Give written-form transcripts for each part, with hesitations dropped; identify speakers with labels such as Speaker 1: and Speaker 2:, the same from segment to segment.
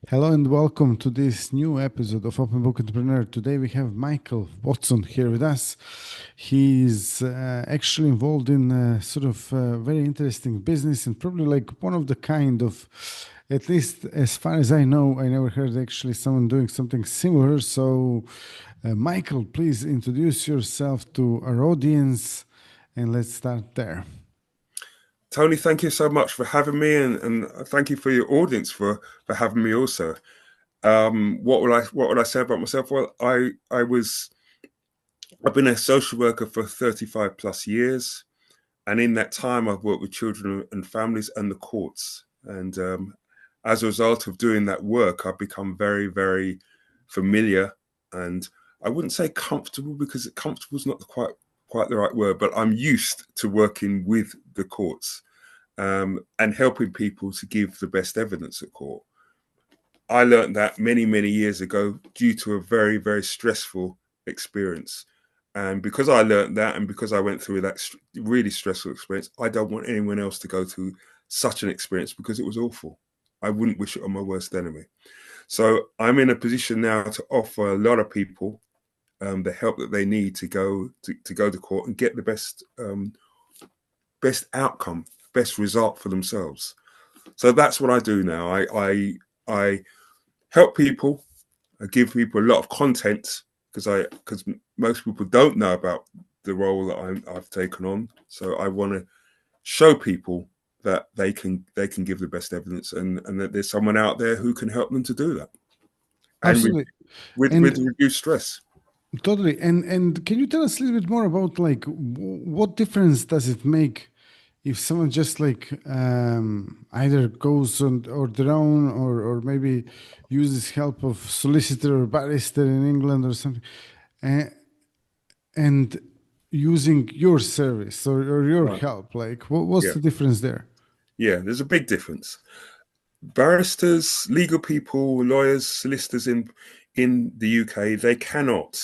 Speaker 1: Hello and welcome to this new episode of Open Book Entrepreneur. Today we have Michael Watson here with us. He's actually involved in a sort of very interesting business and probably like one of the kind of, at least as far as I know, I never heard actually someone doing something similar. So, Michael, please introduce yourself to our audience and let's start there.
Speaker 2: Tony, thank you so much for having me, and thank you for your audience for having me also. What would I say about myself? Well, I've been a social worker for 35 plus years, and in that time I've worked with children and families and the courts. And as a result of doing that work, I've become very, very familiar, and I wouldn't say comfortable because comfortable is not quite the right word, but I'm used to working with the courts. And helping people to give the best evidence at court. I learned that many, many years ago due to a very, very stressful experience. And because I learned that and because I went through that really stressful experience, I don't want anyone else to go through such an experience because it was awful. I wouldn't wish it on my worst enemy. So I'm in a position now to offer a lot of people the help that they need to go to court and get the best outcome, best result for themselves. So that's what I do now. I help people. I give people a lot of content because most people don't know about the role that I've taken on. So I want to show people that they can give the best evidence and that there's someone out there who can help them to do that and
Speaker 1: Absolutely.
Speaker 2: with
Speaker 1: And
Speaker 2: reduced stress.
Speaker 1: totally. And can you tell us a little bit more about like what difference does it make if someone just like either goes on or their own or maybe uses help of solicitor or barrister in England or something, uh, and using your service or your
Speaker 2: Right.
Speaker 1: help, like what's
Speaker 2: Yeah.
Speaker 1: the difference there?
Speaker 2: Yeah. There's a big difference. Barristers, legal people, lawyers, solicitors in the UK, they cannot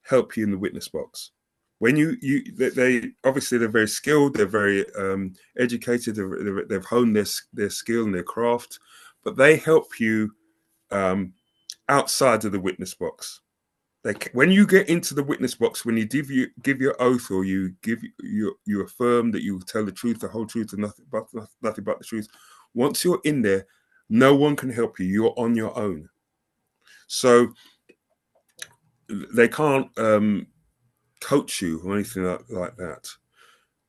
Speaker 2: help you in the witness box. When they obviously they're very skilled, they're very educated, they've honed their skill and their craft, but they help you outside of the witness box. When you get into the witness box, when you give your oath or you affirm that you will tell the truth, the whole truth, and nothing but the truth. Once you're in there, no one can help you. You're on your own. So they can't coach you or anything like that.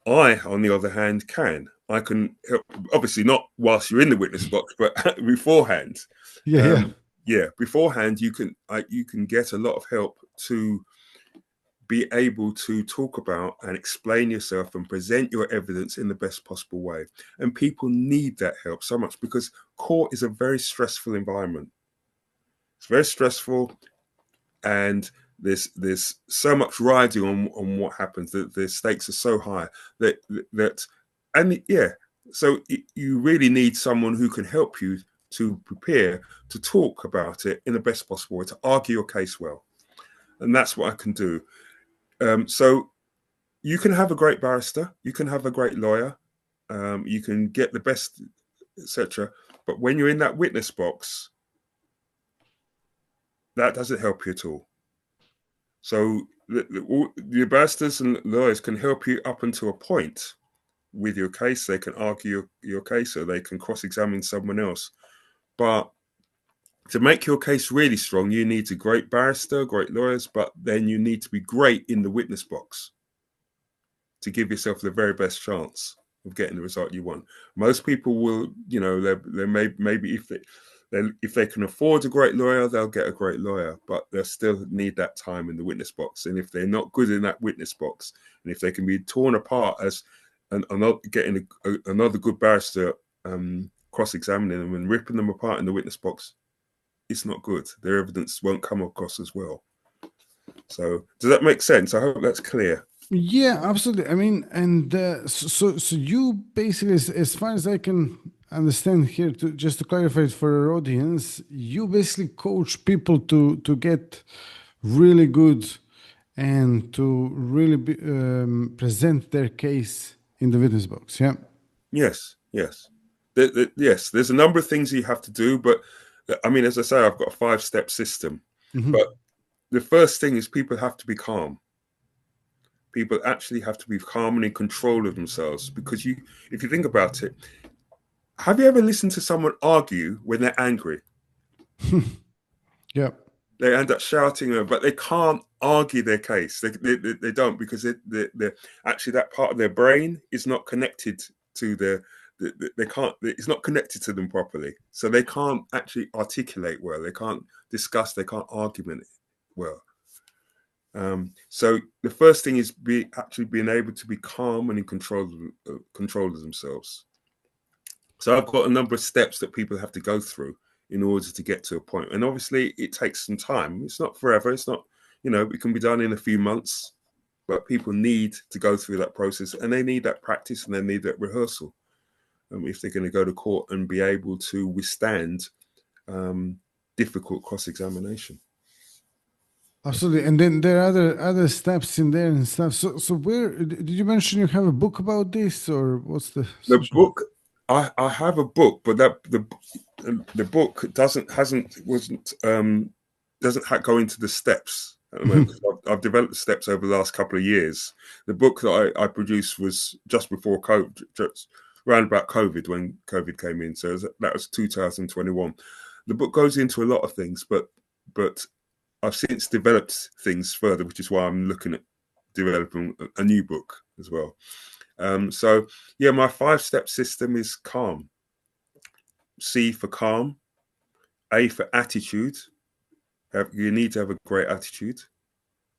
Speaker 2: I, on the other hand, can. I can help, obviously not whilst you're in the witness box, but beforehand.
Speaker 1: Yeah, yeah.
Speaker 2: Yeah, beforehand you can get a lot of help to be able to talk about and explain yourself and present your evidence in the best possible way. And people need that help so much because court is a very stressful environment. It's very stressful, and there's so much riding on what happens. That the stakes are so high that and yeah. So you really need someone who can help you to prepare to talk about it in the best possible way, to argue your case well. And that's what I can do. So you can have a great barrister, you can have a great lawyer, you can get the best, etc. But when you're in that witness box, that doesn't help you at all. So the barristers and lawyers can help you up until a point with your case. They can argue your case, or they can cross-examine someone else. But to make your case really strong, you need a great barrister, great lawyers, but then you need to be great in the witness box to give yourself the very best chance of getting the result you want. Most people will, they maybe if they can afford a great lawyer, they'll get a great lawyer, but they'll still need that time in the witness box. And if they're not good in that witness box, and if they can be torn apart and not getting another good barrister cross-examining them and ripping them apart in the witness box, it's not good. Their evidence won't come across as well. So does that make sense? I hope that's clear.
Speaker 1: Yeah, absolutely. I mean, and so you basically, as far as I can understand here, to just to clarify it for our audience, you basically coach people to get really good and to really present their case in the witness box. Yeah.
Speaker 2: Yes, yes. Yes, there's a number of things you have to do, but I mean, as I say, I've got a 5-step system,
Speaker 1: Mm-hmm.
Speaker 2: but the first thing is people have to be calm. People actually have to be calm and in control of themselves, because if you think about it, have you ever listened to someone argue when they're angry?
Speaker 1: Yeah.
Speaker 2: They end up shouting, but they can't argue their case. They don't, because they're actually, that part of their brain is not connected to they can't, it's not connected to them properly. So they can't actually articulate well. They can't discuss, they can't argument well. So the first thing is actually being able to be calm and in control of themselves. So I've got a number of steps that people have to go through in order to get to a point. And obviously it takes some time. It's not forever. It's not, it can be done in a few months, but people need to go through that process, and they need that practice, and they need that rehearsal. If they're going to go to court and be able to withstand difficult cross-examination.
Speaker 1: Absolutely. And then there are other steps in there and stuff. So where did you mention you have a book about this, or what's the
Speaker 2: book? I have a book, but the book doesn't go into the steps at the moment. I've developed the steps over the last couple of years. The book that I produced was just before COVID, just around about COVID, when COVID came in. So that was 2021. The book goes into a lot of things, but I've since developed things further, which is why I'm looking at developing a new book as well. So yeah, my 5-step system is CALMM. C for calm, A for attitude. You need to have a great attitude,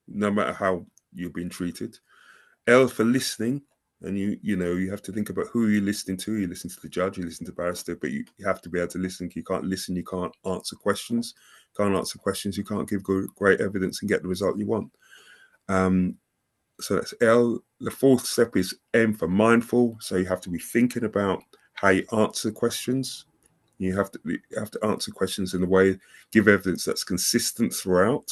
Speaker 2: no matter how you're being treated. L for listening, and you have to think about who you're listening to. You listen to the judge, you listen to the barrister, but you have to be able to listen. You can't listen, you can't answer questions. Can't answer questions, you can't give great evidence and get the result you want. So that's L. The 4th step is M for mindful. So you have to be thinking about how you answer questions. You have to answer questions in a way, give evidence that's consistent throughout,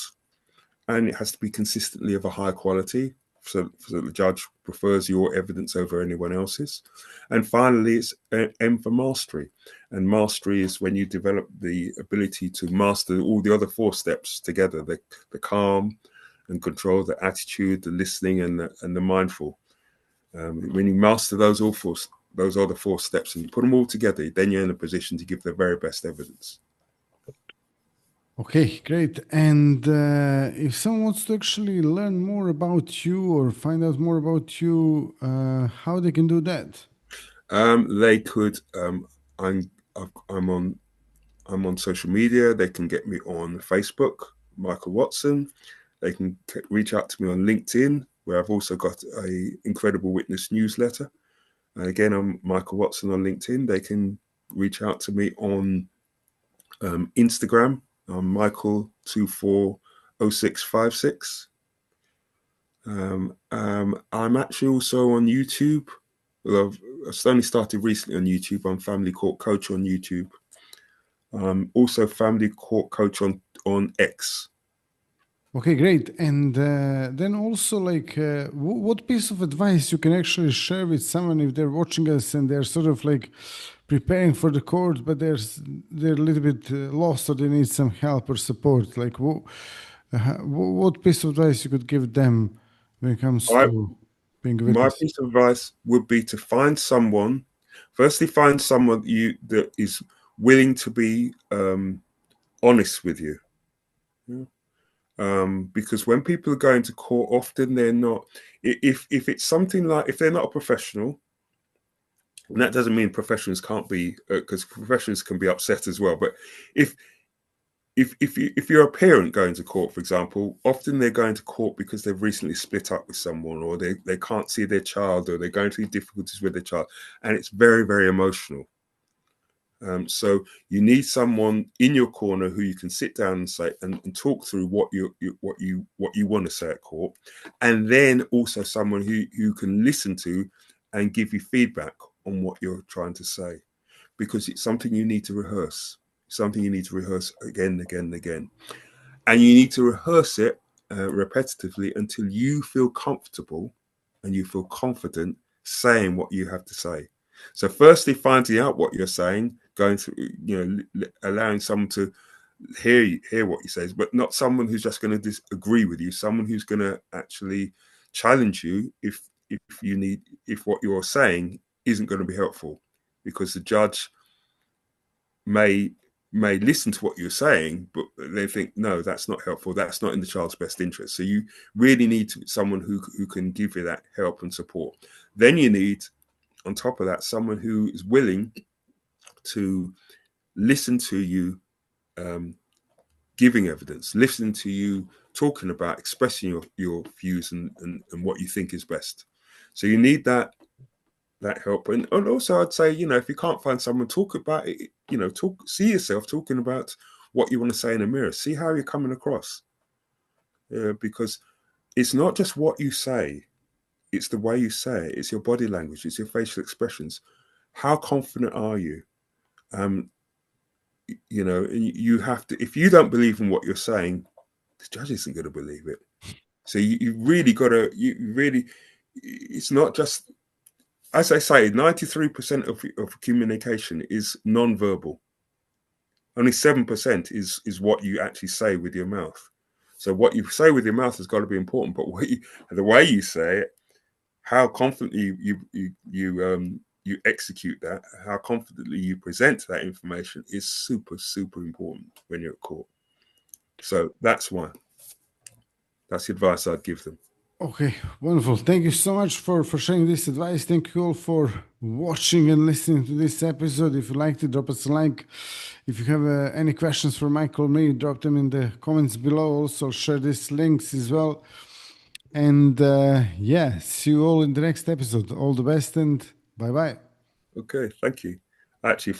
Speaker 2: and it has to be consistently of a high quality, so the judge prefers your evidence over anyone else's. And finally, it's M for mastery. And mastery is when you develop the ability to master all the other 4 steps together: the calm and control, the attitude, the listening, and the mindful. When you master those other 4 steps and you put them all together, then you're in a position to give the very best evidence.
Speaker 1: Okay, great. And if someone wants to actually learn more about you or find out more about you, how they can do that?
Speaker 2: They could. I'm on social media. They can get me on Facebook, Michael Watson. They can reach out to me on LinkedIn, where I've also got a Incredible Witness newsletter. And again, I'm Michael Watson on LinkedIn. They can reach out to me on Instagram. I'm Michael240656. I'm actually also on YouTube. Well, I've only started recently on YouTube. I'm Family Court Coach on YouTube. Also Family Court Coach on X.
Speaker 1: Okay, great. And then also, like, what piece of advice you can actually share with someone if they're watching us and they're sort of like preparing for the court, but they're a little bit lost, or they need some help or support? Like, what piece of advice you could give them when it comes to being a
Speaker 2: My
Speaker 1: witness?
Speaker 2: piece of advice would be to find someone. Firstly, find someone that is willing to be honest with you. Yeah. Because when people are going to court, often they're not. If it's something like, if they're not a professional, and that doesn't mean professionals can't be, because professionals can be upset as well. But if you're a parent going to court, for example, often they're going to court because they've recently split up with someone, or they can't see their child, or they're going through difficulties with their child, and it's very, very emotional. So you need someone in your corner who you can sit down and say and talk through what you want to say at court, and then also someone who can listen to and give you feedback on what you're trying to say, because it's something you need to rehearse. Something you need to rehearse again and again and again, and you need to rehearse it repetitively until you feel comfortable and you feel confident saying what you have to say. So firstly, finding out what you're saying, going through, allowing someone to hear what you say, but not someone who's just going to disagree with you. Someone who's going to actually challenge you if what you're saying isn't going to be helpful, because the judge may listen to what you're saying, but they think, no, that's not helpful. That's not in the child's best interest. So you really need someone who can give you that help and support. Then you need, on top of that, someone who is willing to listen to you, giving evidence, listening to you, talking about, expressing your views and what you think is best. So you need that help. And also I'd say, if you can't find someone, talk about it, see yourself talking about what you want to say in the mirror. See how you're coming across. Because it's not just what you say, it's the way you say it, it's your body language, it's your facial expressions. How confident are you? You have to, if you don't believe in what you're saying, the judge isn't going to believe it. So you really got to, it's not just, as I say, 93% of communication is non-verbal. Only 7% is what you actually say with your mouth. So what you say with your mouth has got to be important, but the way you say it, how confidently you execute that, how confidently you present that information is super, super important when you're at court. So that's why. That's the advice I'd give them.
Speaker 1: Okay, wonderful. Thank you so much for sharing this advice. Thank you all for watching and listening to this episode. If you liked it, drop us a like. If you have any questions for Michael or me, drop them in the comments below. Also, share these links as well. And see you all in the next episode. All the best and bye-bye.
Speaker 2: Okay, thank you. Actually,